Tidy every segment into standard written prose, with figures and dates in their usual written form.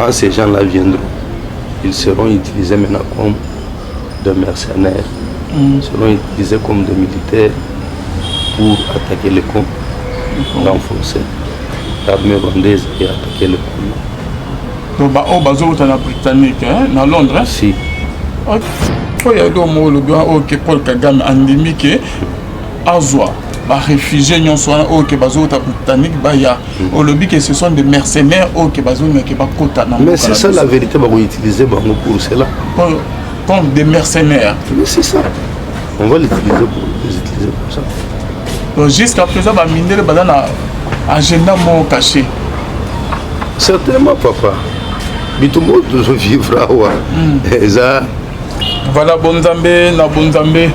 quand ces gens-là viendront, ils seront utilisés maintenant comme des mercenaires, ils seront utilisés comme des militaires pour attaquer les camps, renforcer l'armée rwandaise et attaquer le camp. Donc, on est britannique, dans Londres. Si. Il y a des Paul Kagame endémique, Azwa. Réfugiés qui sont britanniques, ce sont des mercenaires qui mais c'est ça la vérité, on va utiliser pour cela. Comme des mercenaires. Mais c'est ça. On va l'utiliser pour ça. Donc jusqu'à présent, on va avoir un agenda caché. Certainement, papa. Mais tout le monde doit vivre à voilà, Bonzambe.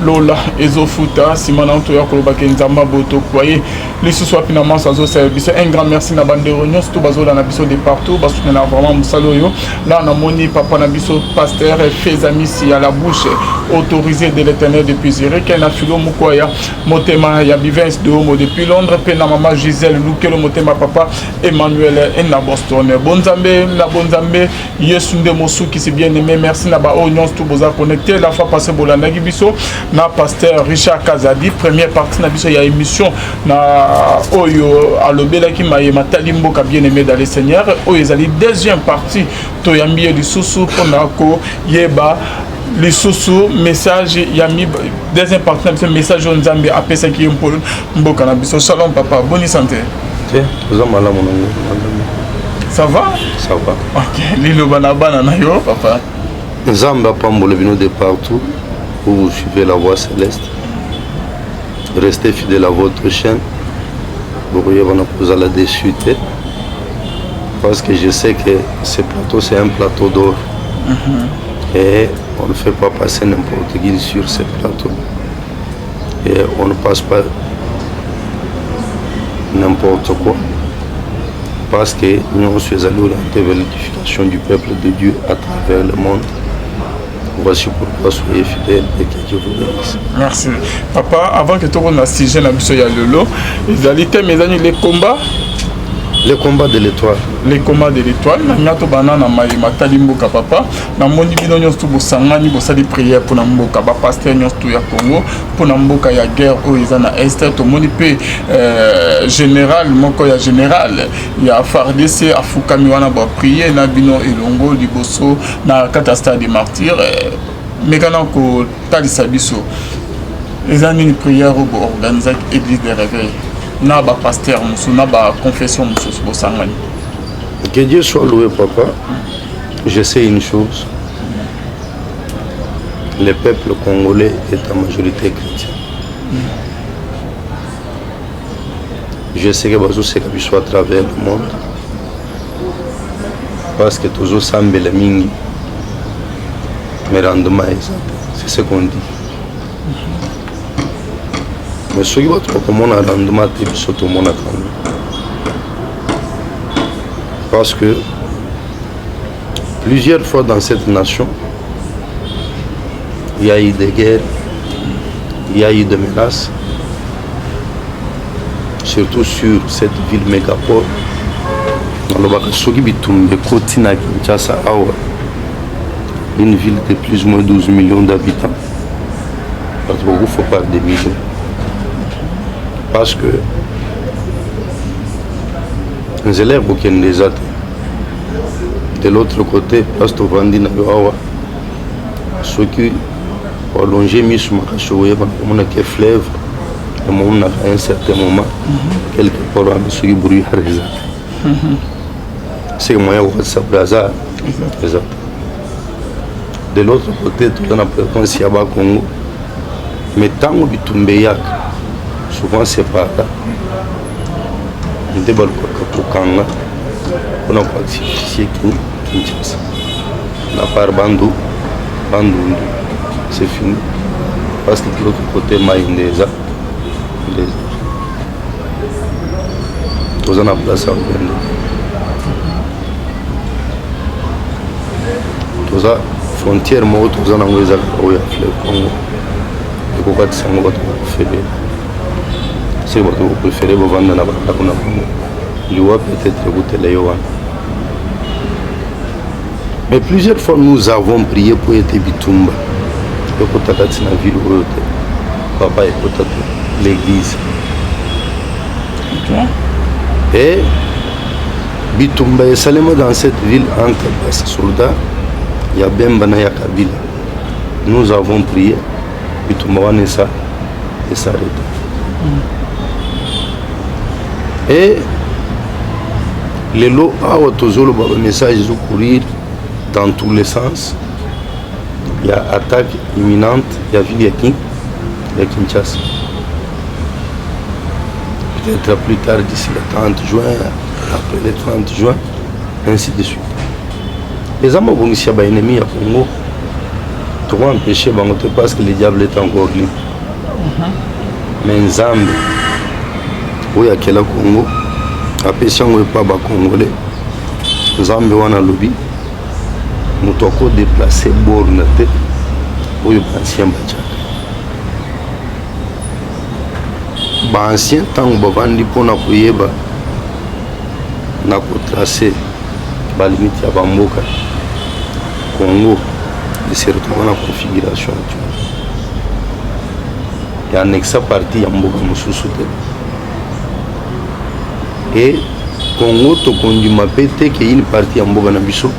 Lola ezofuta simana to yakoloba kenzamba boto kwaye lisusu finalement sazo service un grand merci na bande réunion tout bazola na biso de partout parce que na vraiment musalo yo là na moni papa na biso pasteur fais amis si à la bouche autorisé de l'Éternel depuis Zurich na filo mukwaya motema ya Bivens de Homo depuis Londres pe na maman Gisèle Lukelo motema papa Emmanuel et na Boston bonzambe yesu nde mosu qui c'est bien aimé merci na ba onions tout boza connecté la fois passée bolanda biso na pasteur Richard Kazadi première partie na biso ya émission na oyo alobela ki mayema talimboka bien aimé dans le Seigneur oyo ezali deuxième partie to yambi du susu pona ko yeba le susu message yami deuxième partie na biso message on Nzambe apesa ki mpolo mboka na biso shalom papa bonne santé ça va OK lilo bana na yo papa Nzambe apambole bino de partout où vous suivez la voie céleste. Restez fidèles à votre chaîne. Vous voyez, vous allez déchuter. Parce que je sais que ce plateau, c'est un plateau d'or. Et on ne fait pas passer n'importe qui sur ce plateau. Et on ne passe pas n'importe quoi. Parce que nous sommes allés orienter vers l'édification du peuple de Dieu à travers le monde. Voici pourquoi soyez fidèles et que Dieu vous bénisse. Merci. Papa, avant que tu aies un sujet, les alités, mes amis, les combats. Les combats de l'étoile. Les combats de l'étoile. Nato banana matali mboka papa. Na moni bino nyonso bosangani bosali prière pour na mboka ba pasteur nyonso ya Congo pour na mboka ya guerre o ezana est to moni pe général moko ya général ya FARDC afukami wana ba prier na bino elongo liboso na catastrophe des martyrs mekana ko talisa biso. Ezana une prière au organiser église de réveil. Na ba pasteur musu na ba confession musu bosangani. Que Dieu soit loué, papa. Je sais une chose. Le peuple congolais est en majorité chrétien. Je sais que Bazou c'est qu'il soit à travers le monde. Parce que toujours semble le mingi. Mais rendement c'est ce qu'on dit. Mais ce qui va être comme on a rendement, c'est surtout mon attendant. Parce que plusieurs fois dans cette nation, il y a eu des guerres, il y a eu des menaces, surtout sur cette ville mégapole. Une ville de plus ou moins 12 millions d'habitants. Il faut pas des millions. Parce que les élèves qui ont des athées. De l'autre côté, place de Vandina, ceux qui ont longé mis sur ma cachoue, on a des fleuves, on a à un certain moment, quelque part, on a ceux qui brûlent à réserve. C'est moi qui ai ça braza. De l'autre côté, tout le monde a pris un Congo. Mais tant que tu es souvent c'est pas là. On débarque au Kanga, on a pacifié Kinshasa. La part Bandou, c'est fini. Parce que de l'autre côté, Maïndeza, tous en a place à Ouganda. Tous à frontière, tous en a Ouézal, où il y a le Congo. Et pourquoi tu sais que tu préfères? C'est que tu préfères vendre la Congo. Il va peut-être goûter les Yohan. Mais plusieurs fois, nous avons prié pour être Bitumba. Papa est l'église. Okay. Et Bitumba et Salema dans cette ville, entre les soldats, il y a Bembana Kabila. Nous avons prié, Bitumba Wanessa et s'arrête. Et les lots à toujours le message de courir dans tous les sens. Il y a attaque imminente, il y a ville de Kinshasa. Peut-être plus tard, d'ici le 30 juin, après le 30 juin, ainsi de suite. Les hommes ont ici un ennemi à Congo. Tout le monde empêché parce que le diable est encore libre. Mais Nzambe, où il y a quel Congo, après si on ne pas congolais, Nzambe wana lobby, nous devons déplacer borne où il y a ancien bachak. Ancien temps bavandi pona kuyeba na kotracer ba limite ya bamboka Congo de se retrouver en configuration actuelle. Il y a un exa parti ya mboka mususu te. Et Congo to kondi mapete ke une partie ya mboka na biso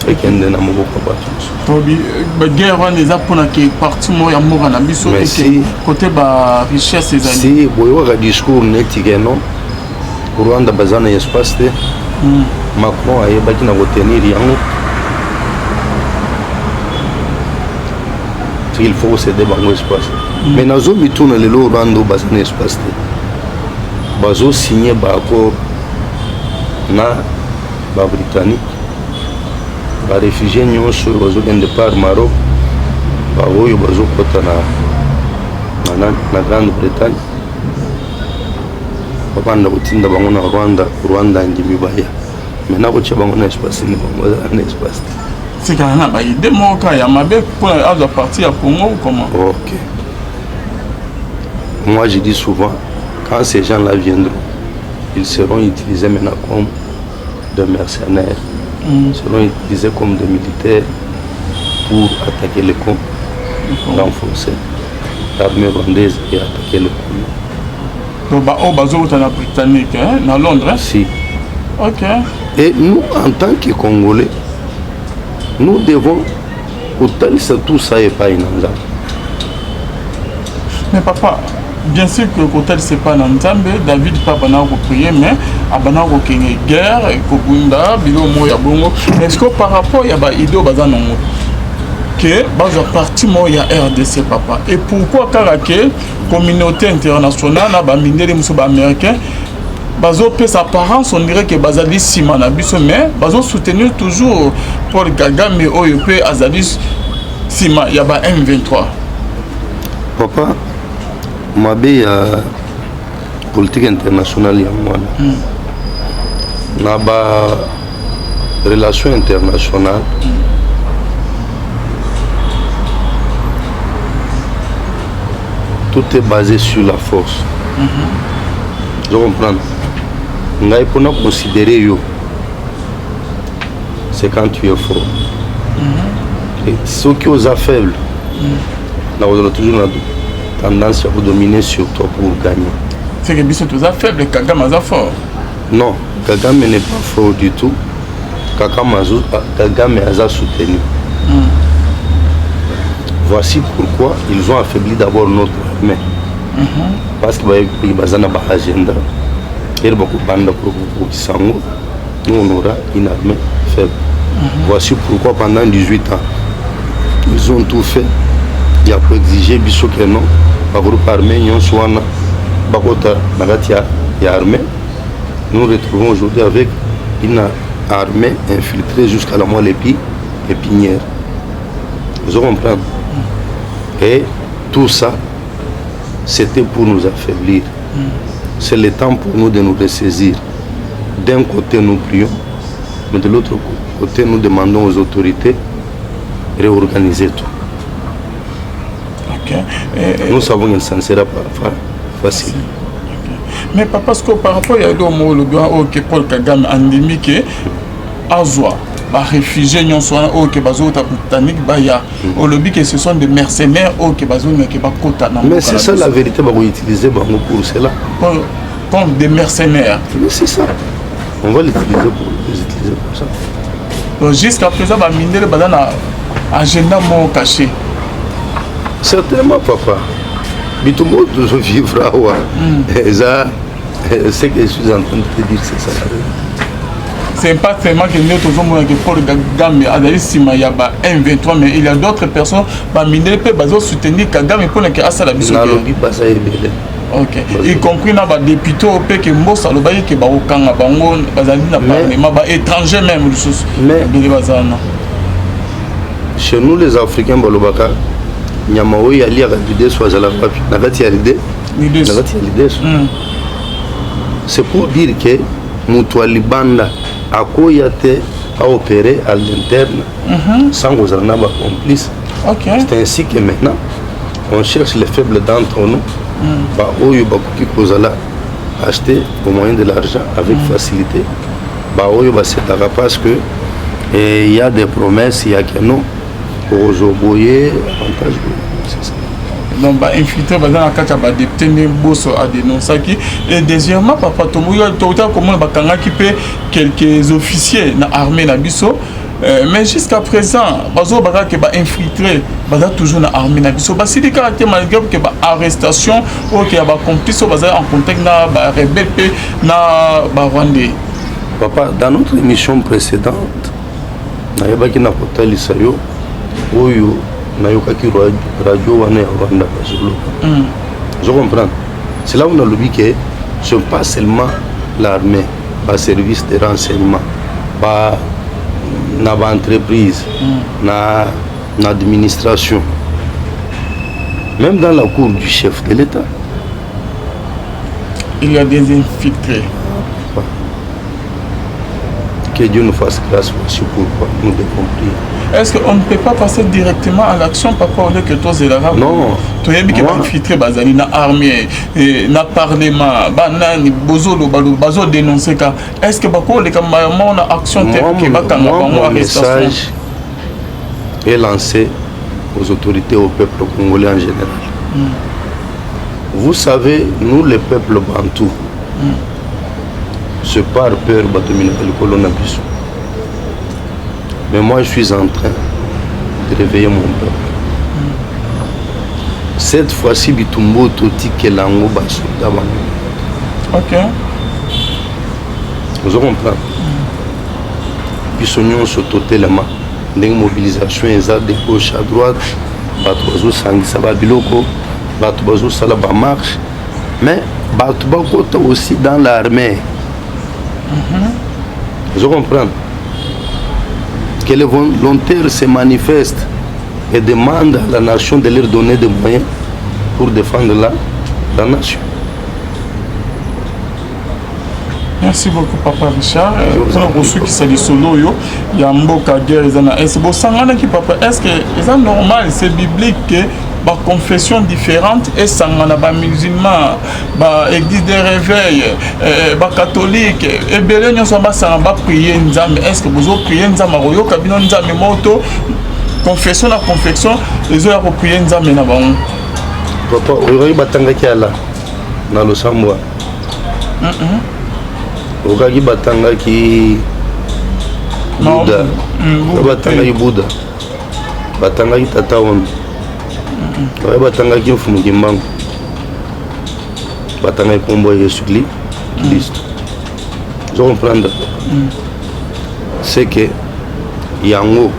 et kende na mboka batu. Tobi ba guerre wana eza pona ke parti mo ya mboka na biso et que côté ba richesse ezali. Si boyo ka discours neti ke non Rwanda bazana espace te. Macron ayebaki na retenir yango. Il faut céder bango espace. Mais nazo mituna lelo Rwanda bazana espace te. Bazo signer ba accord na ba Britannique. Les réfugiés nyonso bazokende par Maroc baoyo bazokota na Grande-Bretagne babanda kotinda bango na Rwanda ndimi baya maintenant kotia bango na espace ni bango na espace c'est quand même ba idée moka ya mabe pour à partir à Congo ou comment? Ok, moi je dis souvent quand ces gens là viendront ils seront utilisés maintenant comme des mercenaires. Seront utilisés comme des militaires pour attaquer les camps, renforcer l'armée rwandaise et attaquer le camp. Donc, on est britannique, hein, à Londres. Si. Ok. Et nous, en tant que Congolais, nous devons autant tout ça et pas une Nzambe. Mais papa, bien sûr que le côté c'est pas Nzambe, David papa n'a pas prié, mais abana ko kenye guerre ko bunda bilo mo ya bongo. Est-ce que par rapport ya ba ido bazana ngo que baza parti mo ya RDC papa et pourquoi karake communauté internationale na ba mindele muso ba américain bazo pe sa apparence on dirait que bazali simana biso mais bazo soutenir toujours Paul Kagame oyo pe azali sima ya ba M23. Papa mabe ya politique internationale ya mwana na ba relation internationale tout est basé sur la force. Je comprends. Ngai pona considérer yo c'est quand tu es fort. Et ceux qui osent faible na on toujours tendance à vous dominer sur toi pour gagner. C'est que Bissot est faible et Kagame est fort. Non, Kagame n'est pas fort du tout. Kagame a soutenu. Voici pourquoi ils ont affaibli d'abord notre armée. Parce qu'ils ont un agenda. Nous, on aura une armée faible. Voici pourquoi pendant 18 ans, ils ont tout fait. Il y a pour exiger Bissot que non. Par groupe armé, nous sommes armée. Nous nous retrouvons aujourd'hui avec une armée infiltrée jusqu'à la moelle épinière. Vous comprenez? Et tout ça, c'était pour nous affaiblir. C'est le temps pour nous de nous ressaisir. D'un côté, nous prions, mais de l'autre côté, nous demandons aux autorités de réorganiser tout. Okay. Nous savons que ça ne sera pas facile. Mais pas parce que par rapport à le Paul Kagame endémique Azwa réfugiés nyonso wana oyo ke bazota botanique baya olobi que ce sont des mercenaires oyo ke bazongaki bakota na mais c'est ça la vérité bakoutiliser bango pour cela comme des mercenaires. Mais c'est ça, on va l'utiliser pour les utiliser comme ça. Donc jusqu'à présent bamindele baza na agenda moko caché. Certainement papa bitumbo toujours vivre awa ça ce que je suis en train de te dire c'est ça. C'est pas seulement que nous avons que Paul Kagame a d'ailleurs sima ya ba M23 mais il y a d'autres personnes bamindele pe bazo soutenir Kagame pour que asa la biso. Na lobi pas ça ebele. Ok, y compris na ba député au pe que mbosa lo baye que ba okanga bango bazali na parlement ba étranger même ressources. Mais chez nous les Africains balobaka nyama oyo ali akabide so azala papi nakati ya lide nakati ya lide c'est pour dire que mutu alibanda akoya te a opérer à l'interne sans kozala na ba complice. C'est ainsi que maintenant on cherche les faibles d'entre nous ba oyo bakoki kozala acheter au moyen de l'argent avec facilité ba oyo basetaka parce que il y a des promesses il y a que non ozoboye avantage c'est ça. Donc bah infiltré bazana na kati ba député ne bosso a dénoncé qui et deuxièmement papa tomoyo tota comment ba kangaki pe quelques officiers na armée na biso mais jusqu'à présent bazo baka que ba infiltré baza toujours na armée na biso ba sidi caractère malgré que ba arrestation ou que ba complice baza en contact na ba rebelle pe na ba rwandais. Papa dans notre émission précédente na yebaki na kotalisa yo oyo nayokaki radio wana ya Rwanda bazolo. Je comprends. C'est là où on a lobby que ce n'est pas seulement l'armée, pas service de renseignement, pas na entreprise, na administration. Même dans la cour du chef de l'État. Il y a des infiltrés. Que Dieu nous fasse grâce aussi pourquoi nous devons prier. Est-ce qu'on ne peut pas passer directement à l'action, papa, au lieu que toi, c'est l'arabe? Non. Tu as vu que infiltré bazali na armée, na parlement, banani, bozolo, bazo dénoncer ka. Est-ce que bako les camarades na action telle que bakanga mon message est lancé aux autorités, au peuple congolais en général. Vous savez, nous les peuples bantous, c'est par peur de colonabiso. Mais moi je suis en train de réveiller mon peuple. Cette fois-ci bitumbo toti kelango basoda bango. Ok. Vous comprenez? Biso nyonso totelema ndenge mobilisation eza de gauche à droite, bato bazosangisa babiloko, bato bazosala ba marche, mais bato bakota aussi dans l'armée. Je comprends que les volontaires se manifestent et demandent à la nation de leur donner des moyens pour défendre la nation. Merci beaucoup papa Richard. On a reçu qui s'est dit solo yo yamboka guerre ezana. Est-ce que sangana qui papa est-ce que c'est normal, c'est biblique que ba confession différente et sangana ba musulman, ba église de réveil, ba catholique et belé nyonso ba sangana ba prier nzambe. Est-ce que vous prier nzambe royo kabino nzambe moto confession la confession les autres prier nzambe na bango. Papa oyo batanga ki ala na losambwa. Okaki batangaki Buddha, batangaki Buddha, batangaki Tata Wambi, batangaki Mfumu Kimbangu, batangaki Kombo Yesu Christ. Je comprends. C'est que yango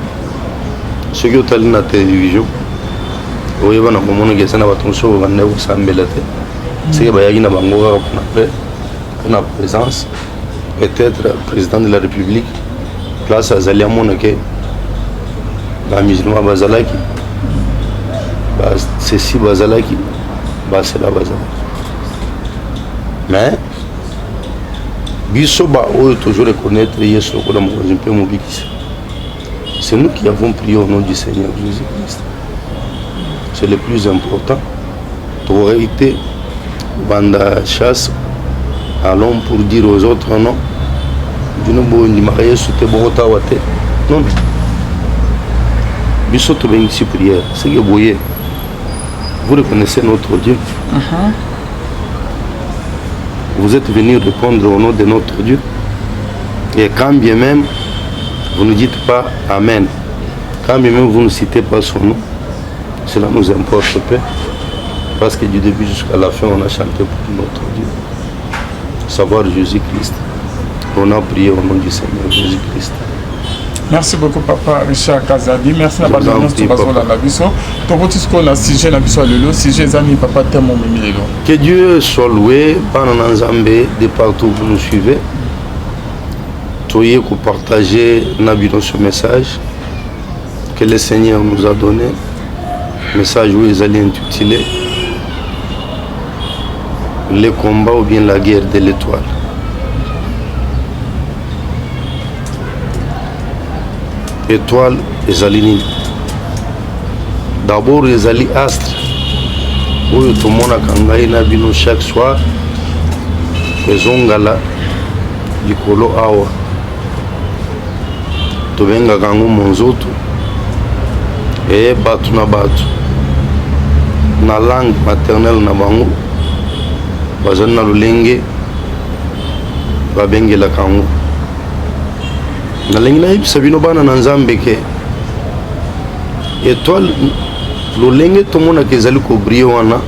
ceux qui ont allé na télévision, oyo bana komona que ça na batonso bande osambela te. C'est que bayaki na bango ka après na présence. Peut-être président de la République, place à Zalia Monake, la musulman Bazalaki, ceci Bazalaki, c'est la Bazalaki. Mais, Bisoba, on toujours reconnaître c'est nous qui avons prié au nom du Seigneur Jésus-Christ. C'est le plus important. Aurait été Banda chasse. Allons pour dire aux autres non. Non, biso tobengisi prière. C'est que boye. Vous reconnaissez notre Dieu. Vous êtes venus répondre au nom de notre Dieu. Et quand bien même, vous ne dites pas Amen. Quand bien même vous ne citez pas son nom, cela nous importe peu. Parce que du début jusqu'à la fin, on a chanté pour notre Dieu. Savoir Jésus-Christ. On a prié au nom du Seigneur Jésus-Christ. Merci beaucoup, Papa Richard Kazadi. Merci à Badounos de Bazola Nabiso. Tobotisco na sujet Nabiso Lelo, sujet Zami Papa Temo Mimilelo. Que Dieu soit loué, pendant Nzambé, de partout où vous nous suivez. Toyez pour partager Nabino ce message que le Seigneur nous a donné. Message où ils allaient intituler le combat ou bien la guerre de l'étoile. Étoile ezali nini? D'abord ezali astre oyo tomonaka ngai na bino chaque soir ezongala likolo awa tobengaka yango monzoto eye bato na bato na langue maternelle na bango bazali na lolenge babengelaka yango. nalingi nayebisa bino bana na nzambe ke étoile lolenge tomonaka ezali kobrie wana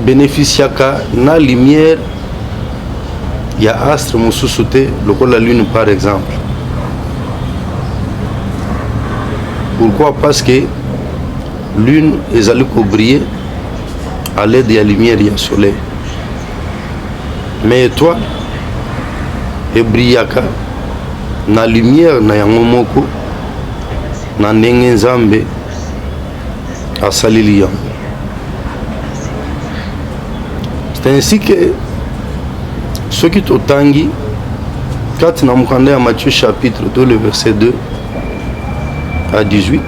bénéficiaka na lumière ya astre mosusu te lokola lune par exemple. Pourquoi? Parce que lune ezali kobriller à l'aide ya lumière ya soleil, mais étoile ebrillaka na lumière na yango moko na ndenge nzambe asaleli yango. C'est ainsi que soki totangi kati na mokanda ya Matthieu chapitre 2 le verset 2 à 18,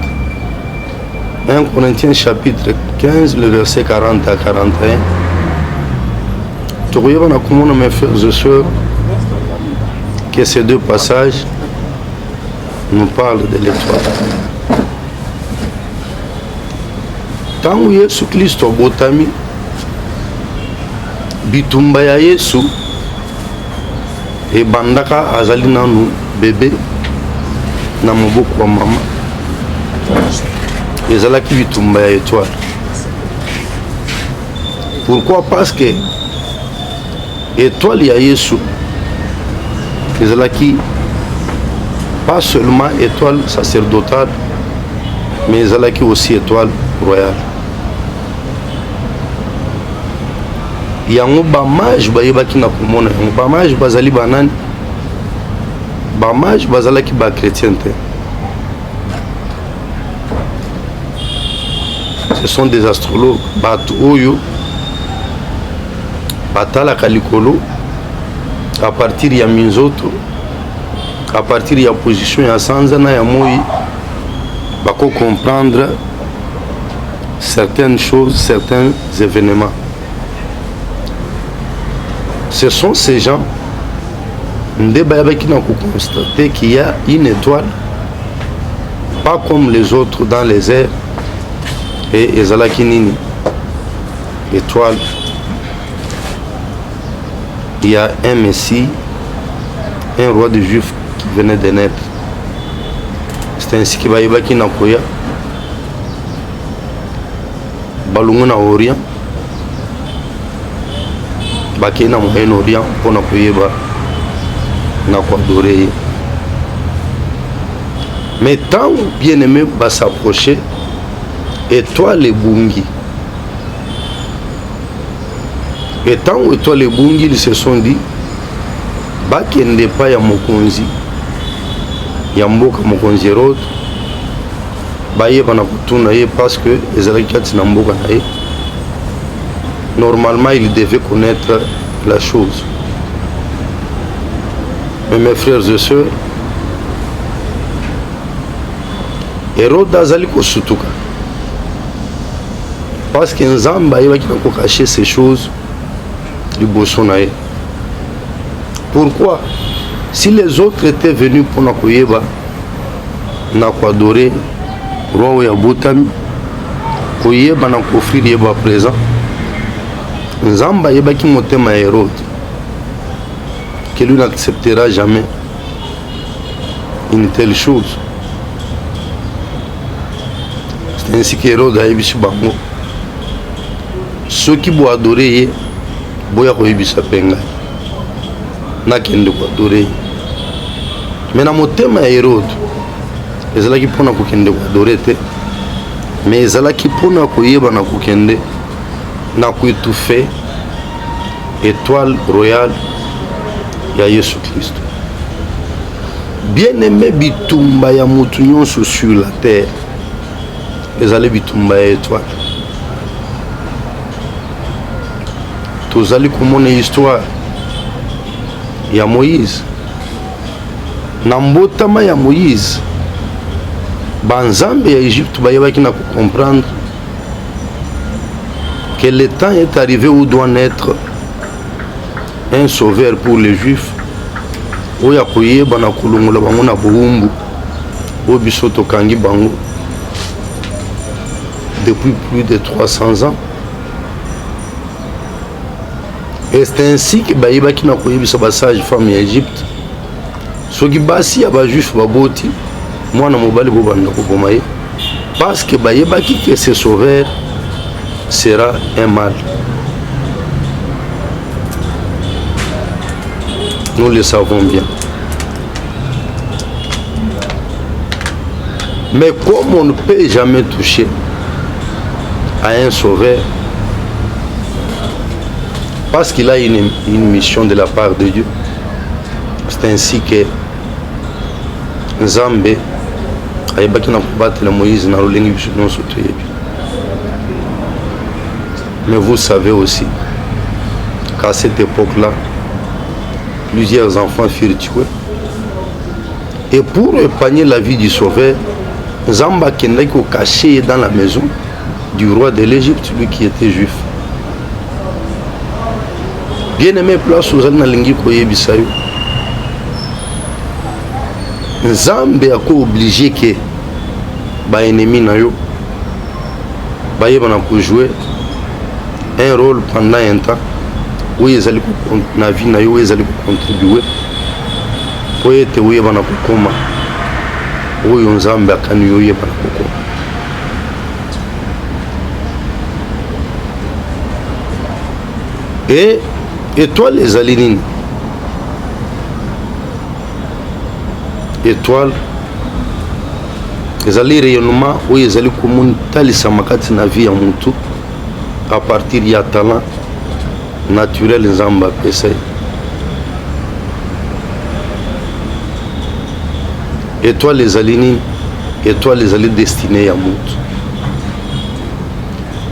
1 Corinthiens chapitre 15 le verset 40 à 41, tokoyeba na komona mes frères et sœurs que ces deux passages nous parlent de l'étoile. Tangu Yesu Kristo abotami, bitumba ya Yesu ebandaka azali nanu bébé na moboko wa mama, ezalaki bitumba ya étoile. Pourquoi? Parce que étoile ya Yesu ezalaki pas seulement étoile sacerdotale, mais ezalaki aussi étoile royale. Yango bamage bayebaki na komona yango. Bamage bazali banani? Bamage bazalaki ba chrétien te. Ce sont des astrologues. Bato oyo batalaka likolo à partir ya minzoto, à partir ya position ya sanza na ya moi, bako comprendre certaines choses, certains événements. Ce sont ces gens qui n'ont constaté qu'il y a une étoile, pas comme les autres dans les airs, et ezalaki nini étoile. Il y a un Messie, un roi de Juifs qui venait de naître. C'est ainsi que bayebaki na koya balungu na Orient, bakei na Moyen-Orient mpona koyeba na koadorer. Mais tant bien aimé va s'approcher, étoile ebungi. Et tant étoile ebungi, ils se sont dit bakende pa ya mokonzi ya mboka mokonzi Hérode bayeba na kutuna ye, parce que ezalaki kati na mboka na ye. Normalement il devait connaître la chose. Mais mes frères et sœurs, Hérode azali kosutuka parce que Nzambe ayebaki na kokacher ces choses liboso na ye. Pourquoi? Si les autres étaient venus pour Nakoyeba, Nakwadore, Roi Yabotami, Koyeba Nakofrir Yeba présent, Nzamba Yeba qui motema Hérode, que lui n'acceptera jamais une telle chose. C'est ainsi qu'Hérode a ébishi bango. Ceux qui vont adorer, boya koyebisa penga. Nakende ko adorer. Mais na motema ya Hérode, ezalaki pona kokende ko adorer te. Mais ezalaki pona koyeba na kokende na koétouffer étoile royale ya Yesu Christ. Bien-aimé bitumba ya mutu nyonso sur la terre. Ezali bitumba ya étoile. Tozali komona histoire ya Moïse. Na mbotama ya Moïse, banzambe ya Égypte bayebaki na comprendre que le temps est arrivé où doit naître un sauveur pour les Juifs. Oya koyeba na kulungola bango na boumbu. O biso tokangi bango depuis plus de 300 ans. Et c'est ainsi que bayebaki na koyebisa basage femme ya Égypte. Soki basi ya ba Juif baboti mwana mobali bo banda koboma ye parce que bayebaki que ce sauveur sera un mâle. Nous le savons bien. Mais comme on ne peut jamais toucher à un sauveur, parce qu'il a une mission de la part de Dieu, c'est ainsi que Nzambe ayebaki na kobatela Moïse na lolengi biso nyonso toyebi. Mais vous savez aussi qu'à cette époque-là, plusieurs enfants furent tués. Et pour épargner la vie du sauveur, Nzamba kendaki ko caché dans la maison du roi de l'Égypte, lui qui était juif. Bien-aimé, place aux Nalingi koyebisa yo. Nzambe a obligé que ba ennemi na yo bayeba na ko jouer un rôle pendant un temps où ils allaient na vie na yo, ils allaient contribuer pour être uyeba na kokoma oyo Nzambe akani yo yeba na kokoma. Et étoile ezali nini? Étoile ezali rayonnement oyo ezali komoni talisa makati na vie ya mutu à partir ya talent naturel Nzambe apesa. Étoile ezali nini? Étoile ezali destiné ya mutu.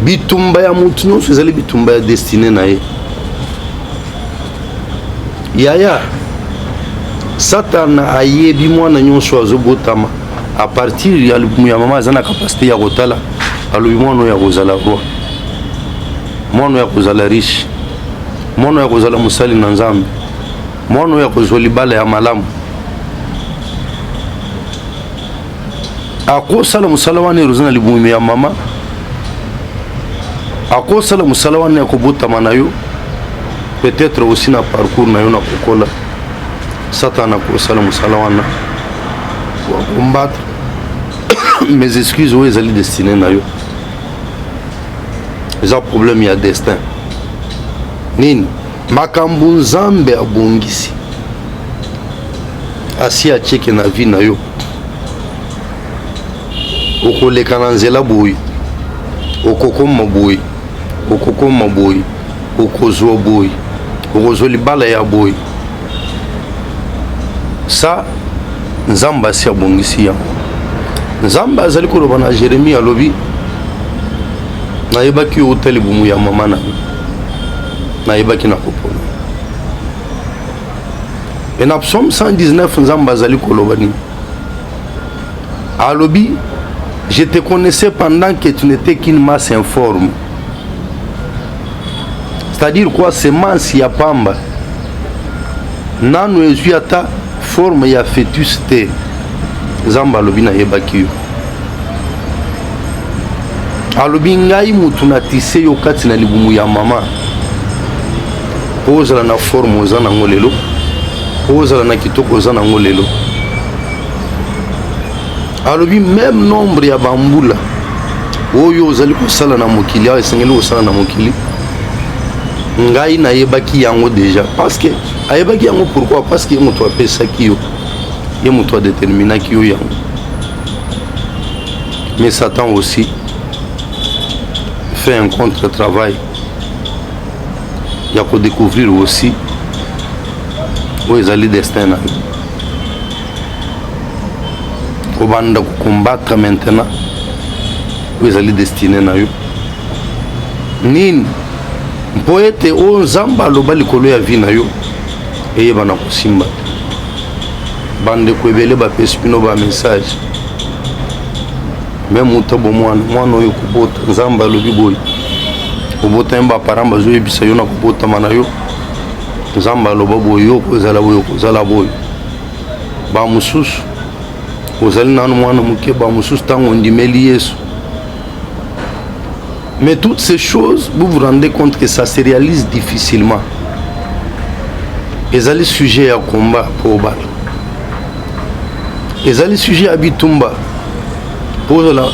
Bitumba ya mutu nyonso ezali bitumba ya destiné na ye. Yaya Satana ayebi mwana nyonso azobotama à partir ya lumu ya mama azana capacité ya kotala alobi mwana ya kozala roi, mwana ya kozala riche, mwana ya kozala musali na Nzambe, mwana ya kozwa libala ya malamu. Akosala musala wana erozana libumu ya mama, akosala musala wana ya kobotama na yo, peut-être aussi na parcours na yo na kokola. Satana akosala musala wana wa combattre mes excuses où ezali destiné na yo. Eza problème ya destin nini makambo Nzambe abongisi asi acheke na vie na yo okoleka na nzela boyi okokoma boyi okokoma boyi okozwa boyi okozwa libala ya boyi. Ça Nzamba si abongisi yango. Nzamba azali koloba na Jérémie alobi nayebaki otali bumu ya mama na nayebaki na kopona. Et na Psaume 119 Nzamba azali koloba ni alobi je te connaissais pendant que tu n'étais qu'une masse informe. C'est-à-dire quoi? Semence ya pamba nanu ezwi ata forme ya fœtus te nzambe alobi nayebaki yo alobi ngai mutu natise yo kati na libumu ya mama po ozala na forme oza nango lelo po ozala na kitoko oza nango lelo alobi même nombre ya bambula oyo ozali kosala na mokili awa esengeli kosala na mokili ngai nayebaki yango déjà parce que ayebaki yango pourquoi parce que ye moto apesaki yo ye moto adéterminaki yo yango mais Satan aussi fait un contre-travail ya kodécouvrir aussi oyo ezali destin na yo kobanda kokombattre maintenant oyo ezali destiné na yo nini mpo ete oyo nzambe aloba likolo ya vi na yo eyeba na kosimba bandeko ebele bapesi bino bamessage me muta bomwana oyo kobota nzambe alobi boye kobota ye baparent bazoyebisa yo na kobotama na yo nzambe aloba boye yo kozala boye kozala boye bamosusu ozali nanu mwana moke bamosusu ntango ondimeli yesu. Mais toutes ces choses, vous vous rendez compte que ça se réalise difficilement. Ils allaient sujet à combat pour Obal. Ils allaient sujet à Bitumba pour la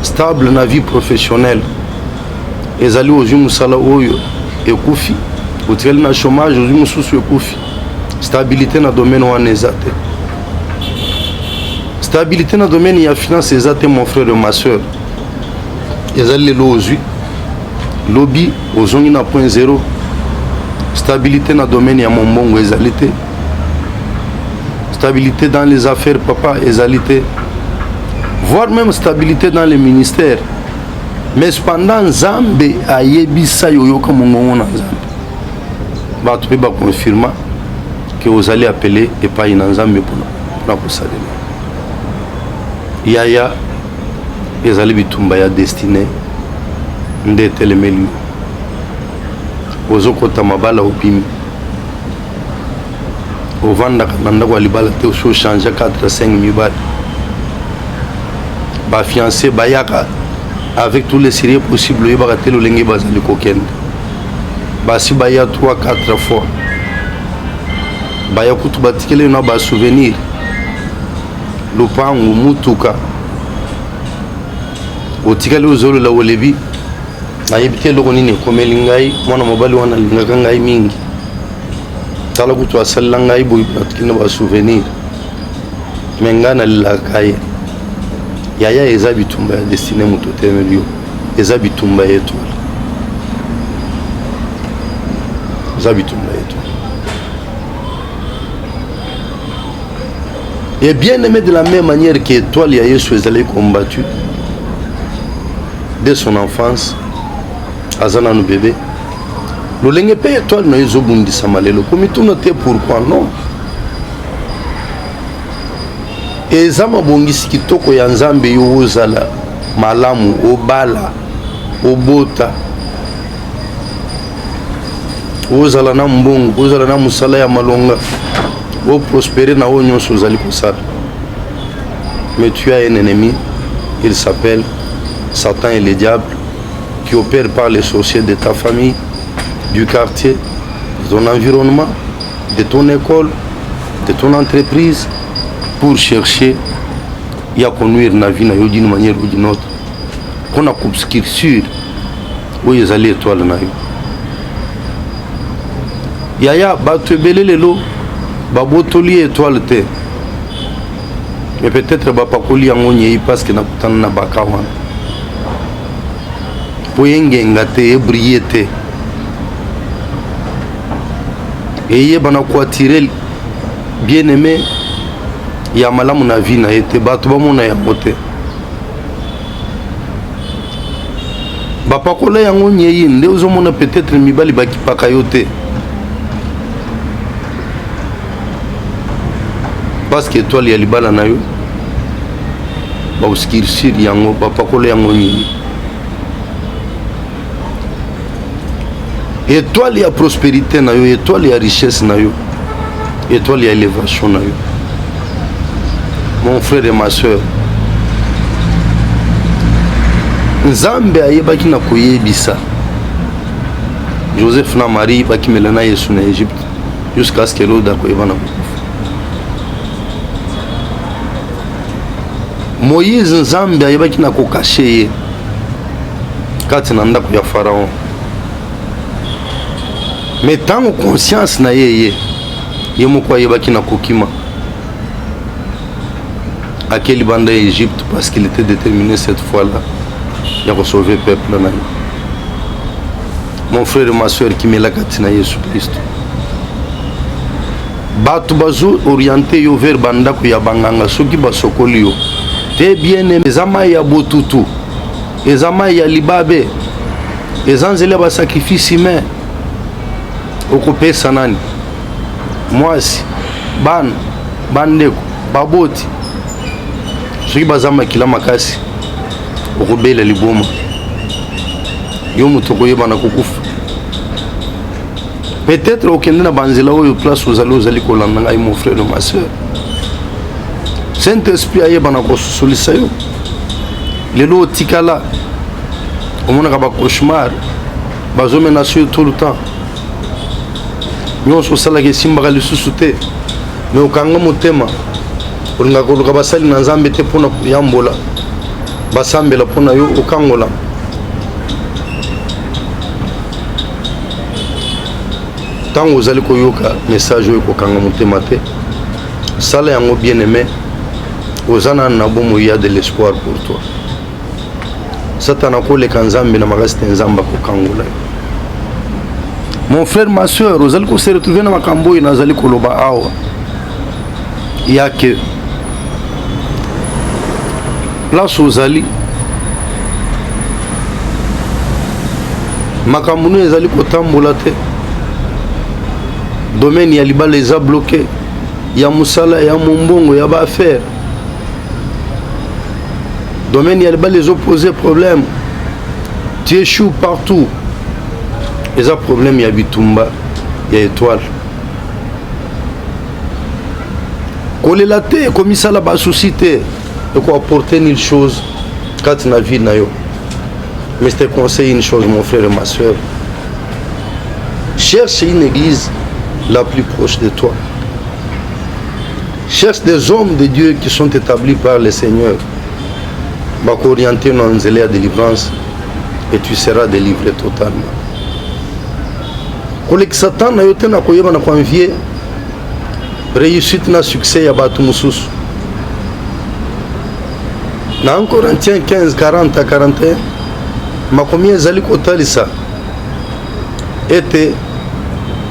stable na vie professionnelle. Ils allaient aux Musala Oyo et Koufi. Au tel na chômage, aux Mususu et Koufi. Stabilité na domaine ou en ezate. Stabilité na domaine y a finance ezate mon frère et ma soeur. Ezali lelo ozwi lobby ozongi na point zéro stabilité na domaine ya mombongo ezali te stabilité dans les affaires papa ezali te voire même stabilité dans les ministères mais cependant nzambe ayebisa yo yoka mongongo na nzambe bato mpe bakonfirma ke ozali appelé epai na nzambe mpona kosalela yaya ezali bitumba ya destiné nde etelemeli ozokota mabala obimi ovandaka na ndako ya libala te osochange 4-5 mibali bafiancé bayaka avec tous les sérieux possibles oyebaka te lolenge bazali kokende basi baya 3-4 fois baya kutu batikele na basouvenir lupangu mutuka otikali ozolola olebi ayebi te eloko nini ekomeli ngai mwana mobali wana alingaka ngai mingi tala kutu asalela ngai boye natikili na basouvenir me ngai nalelaka ye yaya eza bitumba ya destine moto otemeli yo eza bitumba ya étoile eza bitumba ya étoile et bien aimé de la même manière que étoile ya Yesu ezali combattu dès son enfance azana no bébé lolenge pe étoile na ezobundisa malelo komituna te pourquoi non eza mabongisi kitoko ya nzambe yo ozala malamu obala obota ozala na mbongo ozala na musala ya malonga oprospérer na oyo nyonso ozali kosala mais tu as un ennemi il s'appelle Satan et les diables qui opèrent par les sorciers de ta famille, du quartier, de ton environnement, de ton école, de ton entreprise pour chercher à conduire la vie d'une manière ou d'une autre. Qu'on a obscurcir où ils allaient étoile na yo. Yaya bato belé lelo babotoli étoile te. Mais peut-être bapakoli yango nyei parce que nakutana na bakawana. Po yengenga te ebriller te eye bana ko attirer bien aimé ya malamu na vie na ete bato bamona yango te bapakola yango nyei nde ozomona peut-être mibali bakipaka yo te parce que étoile ya libala na yo baoskircir yango bapakola yango nyei étoile ya prospérité na yo étoile ya richesse na yo étoile ya élévation na yo. Mon frère et ma soeur, Nzambe ayebaki na koyebisa Joseph na Marie bakimela na Yesu na Égypte jusqu'à ce que l'autre akoyeba na kokufa. Moïse Nzambe ayebaki na kokashe ye kati na ndako ya Pharaon. Mais tant conscience na ye moko ayebaki na kokima akeli banda Égypte parce qu'il était déterminé cette fois-là à sauver le peuple. Mon frère et ma soeur qui me l'a katina Yesu Christ. Batu bazo orienté yo vers banda ko ya banganga soki basokoli yo. Te bien aimé ezama ya botutu. Ezama ya libabe. Ezanzele ba sacrifice humain. Okopesa nani? Mwasi, bandeko, baboti. Soki bazama kila makasi. Okobela liboma. Yo mutoko yeba na kukufa. Peut-être okende na banzela oyo place ozali kolanda ngai mon frère ma soeur. Saint-Esprit ayeba na kosolisa yo. Lelo tikala. Omona ka ba cauchemar. Bazomena sur tout le temps. Nyonso sala ke simba lisusu te. Me okanga motema. Olinga koluka basali na Nzambe te pona yambola. Basambela pona yo okangola. Tant vous allez koyoka message oyo kokanga motema te. Sala yango bien aimé. Ozana na bomo ya de l'espoir pour toi. Satana koleka Nzambe na magasi te Nzamba kokangola. Mon frère, ma soeur, vous allez se retrouver dans ma cambo et vous allez koloba awa. Il y a que place aux alliés. Makamunu les alliés kotambolate. Domaine ya liba les a bloqués. Ya musala, ya mombongo, ya ba affaire. Domaine ya liba les opposés problème. Tu échoues partout. Et un problème, il y a Bitumba, il y a étoile. Coller la tête, comme ça, là-bas, suscité, et quoi apporter une chose, quand tu as vie, mais je te conseille une chose, mon frère et ma soeur. Cherche une église la plus proche de toi. Cherche des hommes de Dieu qui sont établis par le Seigneur. Va orienter dans une délivrance et tu seras délivré totalement. Kolek Satan na yote na koyeba na convier réussite na succès ya batu mususu. Na en Corinthiens 15 40 à 41 makomi ezali kotalisa était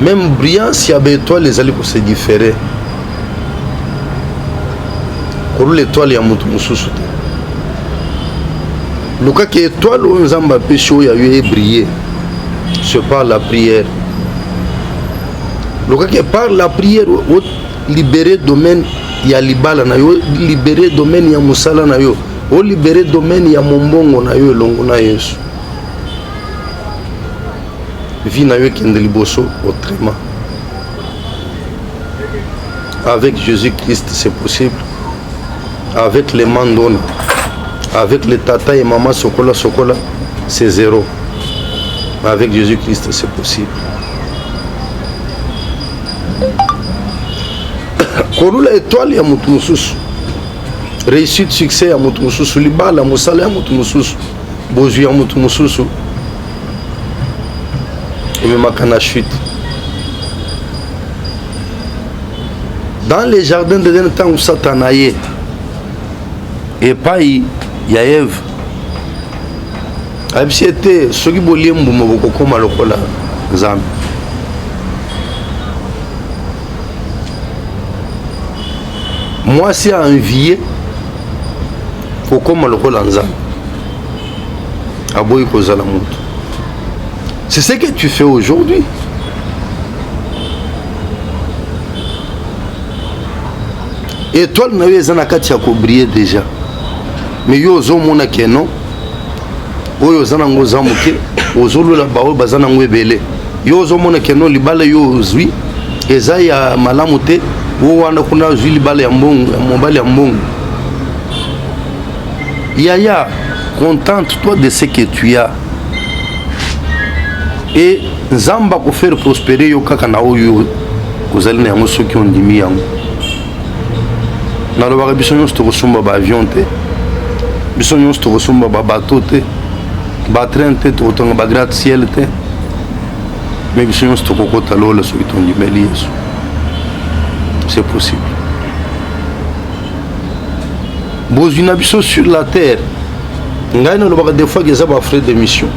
même brillance ya étoile ezali ko se différer. Kolo l'étoile ya mutu mususu te. Luka ke étoile o Nzamba pesho ya yo briller. C'est par la prière. Le cas par la prière, libérer domaine ya libala na yo, libérer domaine ya musala na yo, o libérer domaine ya mombongo na yo longo na Yesu. Vie na yo kende liboso autrement. Avec Jésus-Christ, c'est possible. Avec les mandona, avec les tata et maman sokola, c'est zéro. Avec Jésus-Christ, c'est possible. Korula étoile ya mutu mususu. Réussite, succès ya mutu mususu. Libala, musala ya mutu mususu. Bozu ya mutu mususu. Et même à chute. Dans les jardins de Éden, tant où Satan a eu, et pas il y a Ève. Absiete, ce qui bolie mbumoko comme lokola Nzambe. Moi, si à envier, faut comme lokola Nzambe. Aboyi kozala mutu. C'est ce que tu fais aujourd'hui. Étoile na yo ezana kati ya ko briller déjà. Mais yo ozomona ke non. Oyo ozana ngo zamuke, ozolula bawo bazana ngo ebele. Yo ozomona ke non libala yo ozwi, eza ya malamu te wo wana kuna zwi libala ya mbongo ya mobali ya mbongo. Yaya, contente-toi de ce que tu as et nzamba ko faire prospérer yo kaka na oyo kozali na yango soki ondimi yango. Nalobaka biso nyonso tokosomba baavion te, biso nyonso tokosomba babateau te, batrain te, tokotonga bagratte-ciel te, mais biso nyonso tokokota lola soki tondimeli Yesu. C'est possible. Bozwi na biso sur la terre, ngai nalobaka des fois eza bafrais de mission,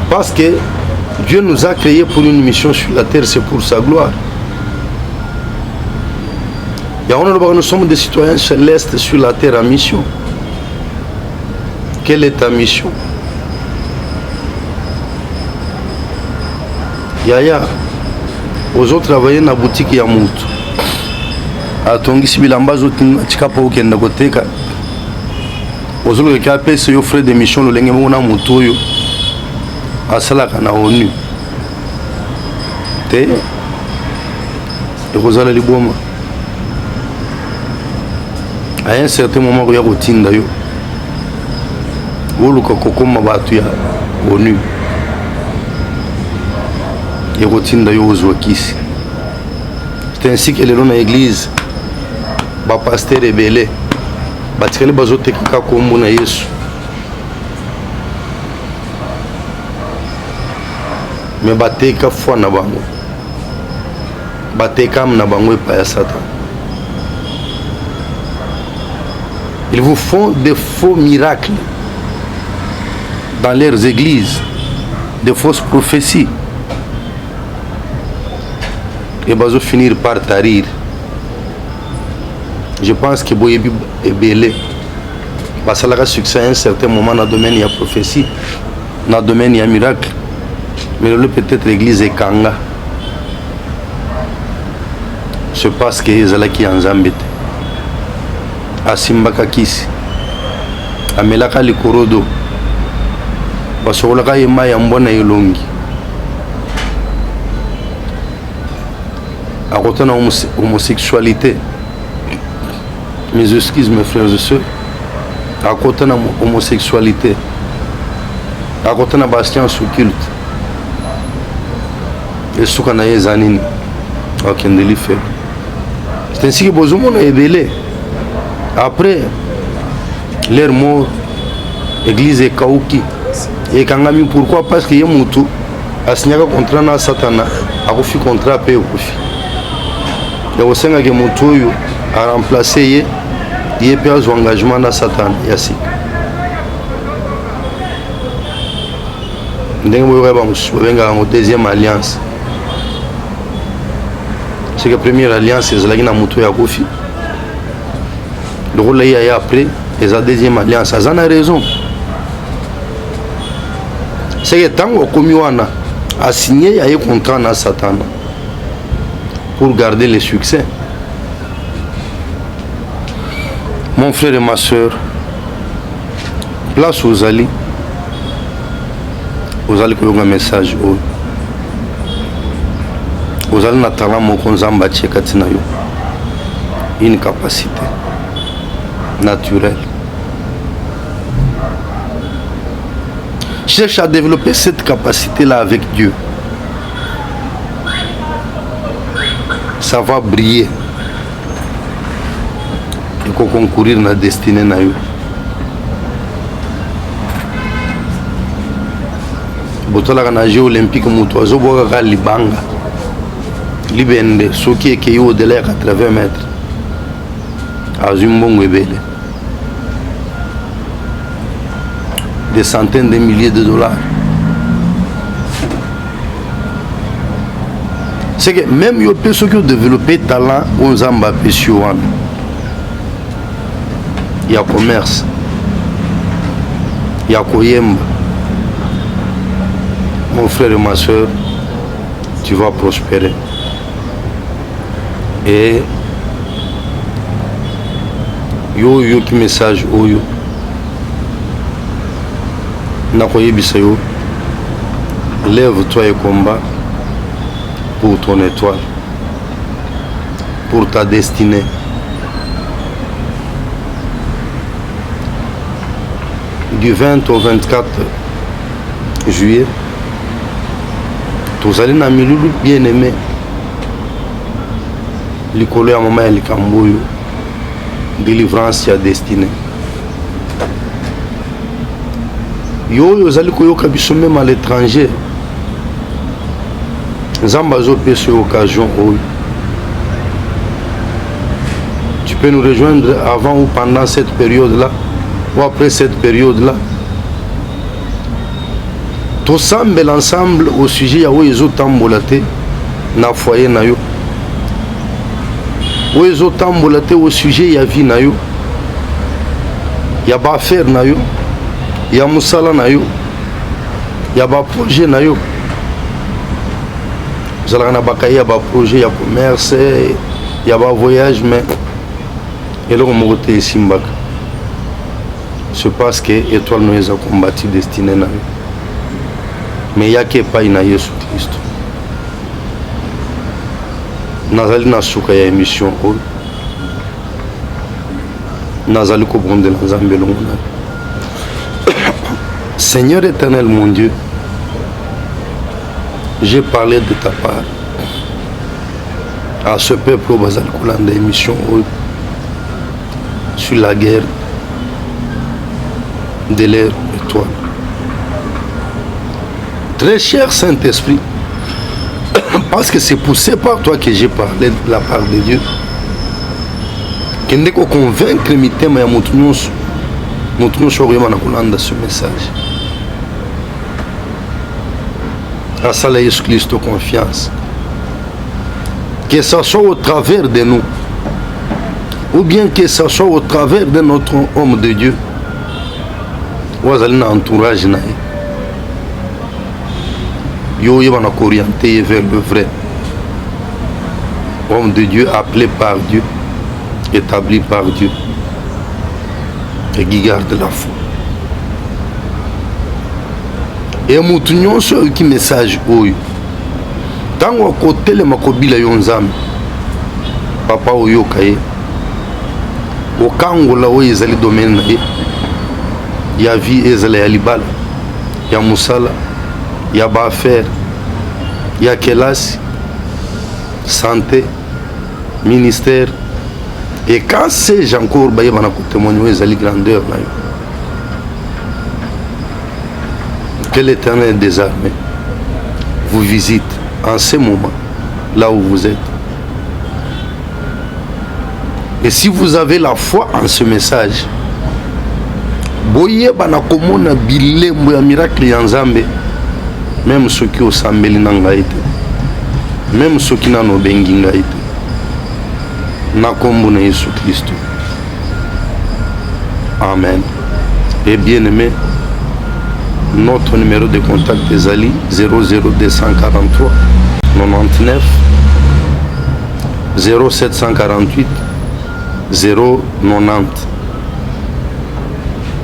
parce que Dieu nous a créés pour une mission sur la terre, c'est pour sa gloire. Nous sommes des citoyens célestes sur la terre en mission. Quelle est ta mission? Yaya, aux autres travailler dans la boutique Yamout. Atongisi bilamba zotina chikapa ukenda koteka. Aux autres qui appellent ce frais de mission le lenge mona mutoyo. Asala kana ONU. Te. Et Rosala Liboma. À un certain moment, il y a routine d'ailleurs. Vous le kokoma batu ya ONU. Et routine d'ailleurs aux Ouakis. C'est ainsi que les gens dans l'église, les pasteurs rebelles, les bazote qui kakombo na Yesu. Mais bateka foi na bango. Bateka na bango pa ya Satan. Ils vous font des faux miracles dans leurs églises, des fausses prophéties. Et bazo finir par tarir. Je pense que Boyebi est belé. Parce que la succès à un certain moment dans le domaine il y a prophétie, dans le domaine il y a miracle. Mais le peut-être l'église est Kanga. C'est parce que les gens qui en Zambie. Asimbaka kisi amelaka likorodo basokolaka ye mai ya mbona elongi akota na homosexualité. Mes excuses mes frères et sœurs, akota na homosexualité, akota na bascience occulte esuka na ye zanini akendeli fe. C'est ainsi que bozomona ebele. Après leur mort, l'église est Kaouki. Et Kangami, pourquoi? Parce que Yemutu a signé un contrat na Satana, a refusé un contrat paye au profit. Et au sein de Yemutu a remplacé il a son engagement na Satan. Yassi. Nous avons une deuxième alliance. C'est que la première alliance, c'est la Yemutu a refusé. Le rôle est après, et la deuxième alliance, ça a raison. C'est que tant qu'on a signé un contrat avec Satan pour garder le succès. Mon frère et ma soeur, place aux alliés qui ont un message. Aux alliés qui ont une capacité naturel. Cherche à développer cette capacité-là avec Dieu. Ça va briller. Il faut concourir dans la destinée. Botola na jeux olympiques mutuazo boga libanga. Libende, ce qui est au-delà de 80 mètres. Azumbongo ebele. Des centaines de milliers de dollars. C'est que même les personnes qui ont développé talent, on zamba pessoan. Il y a commerce, il y a koyemba. Mon frère et ma soeur, tu vas prospérer. Et yo qui message oyo. Nakoyebisa yo, lève-toi et combat pour ton étoile, pour ta destinée. Du 20 au 24 juillet, tous allez dans Milulu bien aimé. L'icolo ya mama ya likamboyo, délivrance ya destinée. Yo ozali koyoka biso même à l'étranger. Nzamba azopesa occasion oyo. Tu peux nous rejoindre avant ou pendant cette période-là, ou après cette période-là. Tosambel ensemble au sujet ya oyo ezotambola te na foyer na yo. Oyo ezotambola te au sujet ya vie na yo. Ya ba affaire na yo. Ya musala na yo. Ya ba projet na yo. Zalaka na bakaye ya ba projet ya commerce, ya ba voyage, mais eloko moko te esimbaka. C'est parce que étoile nous a combattu destinée na yo. Mais il y a que pas na Yesu Christ. Nazali na suka ya émission oyo. Nazali ko bondela Nzambe longo na. Seigneur éternel mon Dieu, j'ai parlé de ta part à ce peuple au Bazal Kolanda émission sur la guerre de leur étoile. Très cher Saint-Esprit, parce que c'est poussé par toi que j'ai parlé de la part de Dieu. Que nous devons convaincre les thèmes et nous ce message. À ça, Jésus-Christ, confiance. Que ce soit au travers de nous, ou bien que ce soit au travers de notre homme de Dieu, ou à l'entourage, yo va orienter vers le vrai. Homme de Dieu, appelé par Dieu, établi par Dieu, et qui garde la foi. Et nous sur qui message oyo. Tant à côté le makobila yonzam. Papa oyo kaye. Au kangola oyo ezali domaine na ye. Ya vie ezali ya libala. Ya musala. Ya ba affaire. Ya kelasi. Santé. Ministère. Et quand c'est encore baye bana ko témoigner ezali grandeur na yo. Que l'Éternel des armées vous visite en ce moment, là où vous êtes. Et si vous avez la foi en ce message, boye bana komona bilembo ya miracle ya Nzambe, même ceux qui osambeli na ngai te, même ceux qui nano bengi ngai te, na kombo na Yesu Christ. Amen. Et bien aimé, notre numéro de contact est Ali 00243 99 0748 090.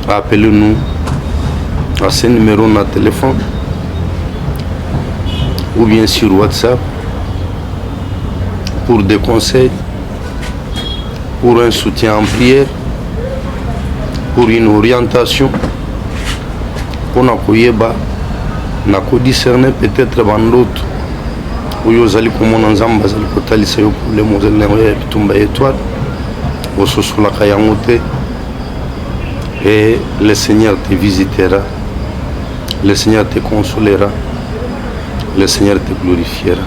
Appelez-nous à ce numéro de téléphone ou bien sur WhatsApp pour des conseils, pour un soutien en prière, pour une orientation. Pour nous discerner peut-être bandoto oyo zali komona nzamba zali kotalisa yo problème ozali ya bitumba étoile ososolaka yango te, et le Seigneur te visitera, le Seigneur te consolera, le Seigneur te glorifiera.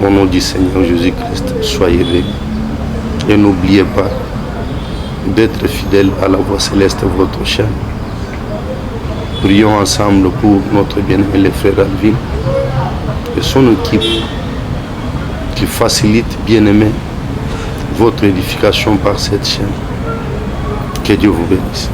Au nom du Seigneur Jésus-Christ, soyez bénis et n'oubliez pas d'être fidèle à la voix céleste de votre chaîne. Prions ensemble pour notre bien-aimé le frère Alvin et son équipe qui facilite, bien-aimé, votre édification par cette chaîne. Que Dieu vous bénisse.